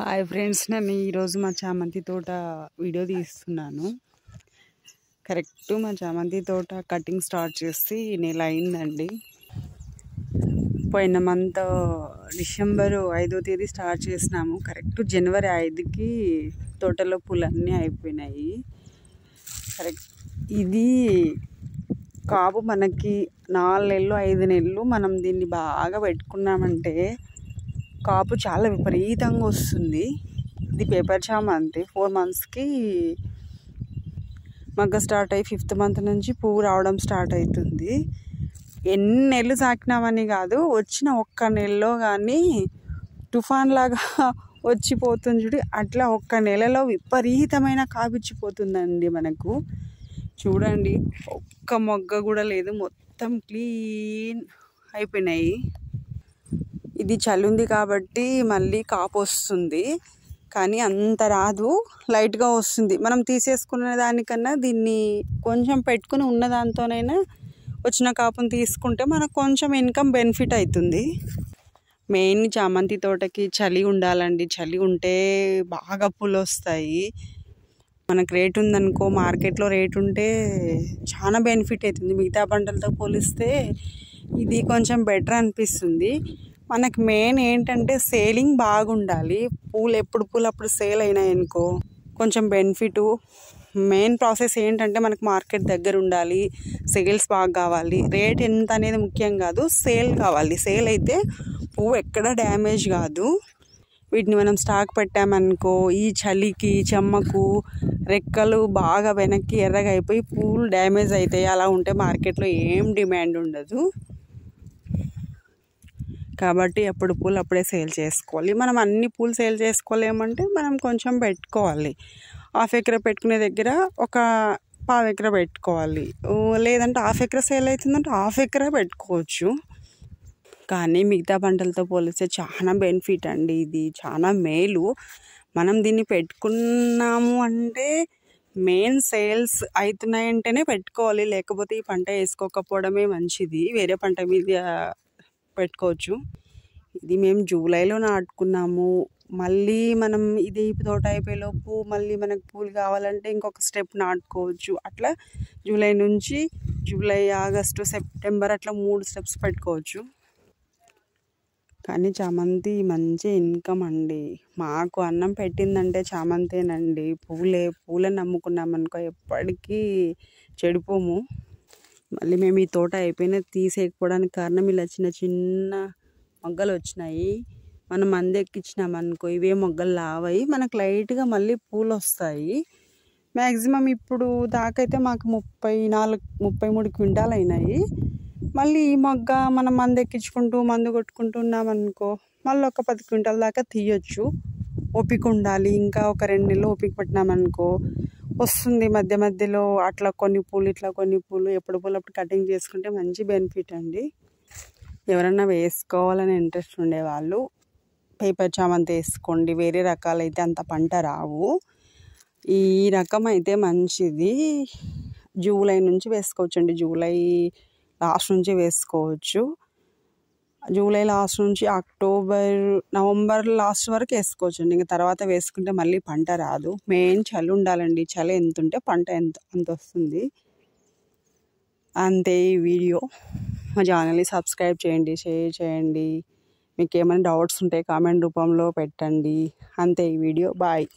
Hi friends, నేను ఈరోజు మా చామంతి తోట వీడియో తీస్తున్నాను. కరెక్ట్ మా చామంతి తోట కటింగ్ స్టార్ట్ చేసి నెల అయిందండి. పోయిన మంత్ డిసెంబర్ 5వ తేదీ స్టార్ట్ చేసినాము. కరెక్ట్ జనవరి 5కి తోటలో పూలన్నీ అయిపోయినాయి. కరెక్ట్ ఇది కాపు మనకి 4 నెలలు 5 నెలలు మనం దీన్ని బాగా పెట్టుకున్నామంటే కాపు చాలా విపరీతంగా వస్తుంది. ఇది పేపర్ చామంతి 4 మంత్స్కి మగ్గ స్టార్ట్ అయ్యి 5th మంత్ నుంచి పువ్వు రావడం స్టార్ట్ అవుతుంది. ఎన్ని నెలలు సాకినామని కాదు, వచ్చిన ఒక్క నెలలో కానీ తుఫాన్ లాగా వచ్చిపోతుంది చూడు, అట్లా ఒక్క నెలలో విపరీతమైన కాపిచ్చిపోతుందండి. మనకు చూడండి, ఒక్క మొగ్గ కూడా లేదు, మొత్తం క్లీన్ అయిపోయినాయి. ఇది చలి ఉంది కాబట్టి మళ్ళీ కాపు వస్తుంది, కానీ అంత రాదు, లైట్గా వస్తుంది. మనం తీసేసుకునే దానికన్నా దీన్ని కొంచెం పెట్టుకుని ఉన్న దాంతోనైనా వచ్చిన కాపుని తీసుకుంటే మనకు కొంచెం ఇన్కమ్ బెనిఫిట్ అవుతుంది. మెయిన్ చామంతి తోటకి చలి ఉండాలండి. చలి ఉంటే బాగా పూలు వస్తాయి. మనకు రేట్ ఉందనుకో, మార్కెట్లో రేట్ ఉంటే చాలా బెనిఫిట్ అవుతుంది. మిగతా పంటలతో పోలిస్తే ఇది కొంచెం బెటర్ అనిపిస్తుంది. మనకు మెయిన్ ఏంటంటే సేలింగ్ బాగుండాలి. ఎప్పుడు పూలు అప్పుడు సేల్ అయినాయి అనుకో కొంచెం బెనిఫిట్. మెయిన్ ప్రాసెస్ ఏంటంటే మనకు మార్కెట్ దగ్గర ఉండాలి, సేల్స్ బాగా కావాలి. రేట్ ఎంత అనేది ముఖ్యం కాదు, సేల్ కావాలి. సేల్ అయితే పువ్వు ఎక్కడ డ్యామేజ్ కాదు. వీటిని మనం స్టాక్ పెట్టామనుకో, ఈ చలికి చెమ్మకు రెక్కలు బాగా వెనక్కి ఎర్రగా అయిపోయి పూలు డ్యామేజ్ అవుతాయి. అలా ఉంటే మార్కెట్లో ఏం డిమాండ్ ఉండదు. కాబట్టి అప్పుడు పూలు అప్పుడే సేల్ చేసుకోవాలి. మనం అన్ని పూలు సేల్ చేసుకోలేమంటే మనం కొంచెం పెట్టుకోవాలి. 1/2 ఎకరా పెట్టుకునే దగ్గర ఒక 1/4 ఎకరా పెట్టుకోవాలి. లేదంటే 1/2 ఎకరా సేల్ అవుతుందంటే 1/2 ఎకరా పెట్టుకోవచ్చు. కానీ మిగతా పంటలతో పోలిస్తే చాలా బెనిఫిట్ అండి. ఇది చాలా మేలు. మనం దీన్ని పెట్టుకున్నాము అంటే మెయిన్ సేల్స్ అవుతున్నాయంటేనే పెట్టుకోవాలి, లేకపోతే ఈ పంట వేసుకోకపోవడమే మంచిది. వేరే పంట మీద పెట్టుకోవచ్చు. ఇది మేము జూలైలో నాటుకున్నాము. మళ్ళీ మనం ఇది తోట అయిపోయేలోపు మళ్ళీ మనకు పూలు కావాలంటే ఇంకొక స్టెప్ నాటుకోవచ్చు. అట్లా జూలై నుంచి ఆగస్టు సెప్టెంబర్ అట్లా 3 స్టెప్స్ పెట్టుకోవచ్చు. కానీ చామంతి మంచి ఇన్కమ్ అండి. మాకు అన్నం పెట్టిందంటే చామంతేనండి. పూలను నమ్ముకున్నామనుకో ఎప్పటికీ చెడిపోము. మళ్ళీ మేము ఈ తోట అయిపోయినా తీసేయకపోవడానికి కారణం ఇలా చిన్న చిన్న మొగ్గలు వచ్చినాయి. మనం మందెక్కించినామనుకో ఇవే మొగ్గలు లావై మనకు లైట్గా మళ్ళీ పూలు వస్తాయి. మ్యాక్సిమం ఇప్పుడు దాకైతే మాకు 33 క్వింటాలు అయినాయి. మళ్ళీ ఈ మొగ్గ మనం మందు కొట్టుకుంటున్నామనుకో మళ్ళీ ఒక 10 క్వింటాల దాకా తీయొచ్చు. ఓపిక ఉండాలి. ఇంకా ఒక 2 నెలలు ఓపిక పట్టినామనుకో వస్తుంది. మధ్య మధ్యలో అట్లా కొన్ని పూలు ఇట్లా కొన్ని పూలు ఎప్పుడు పూలు అప్పుడు కటింగ్ చేసుకుంటే మంచి బెనిఫిట్ అండి. ఎవరన్నా వేసుకోవాలని ఇంట్రెస్ట్ ఉండేవాళ్ళు పేపర్ చామంతి వేసుకోండి. వేరే రకాలైతే అంత పంట రావు. ఈ రకం అయితే మంచిది. జూలై నుంచి వేసుకోవచ్చు అండి. జూలై లాస్ట్ నుంచి వేసుకోవచ్చు. జూలై లాస్ట్ నుంచి నవంబర్ లాస్ట్ వరకు వేసుకోవచ్చు అండి. ఇంకా తర్వాత వేసుకుంటే మళ్ళీ పంట రాదు. మెయిన్ చలి ఉండాలండి. చలి ఎంత ఉంటే పంట అంత వస్తుంది. అంతే ఈ వీడియో. మా ఛానల్ని సబ్స్క్రైబ్ చేయండి, షేర్ చేయండి. మీకు ఏమైనా డౌట్స్ ఉంటే కామెంట్ రూపంలో పెట్టండి. అంతే ఈ వీడియో. బాయ్.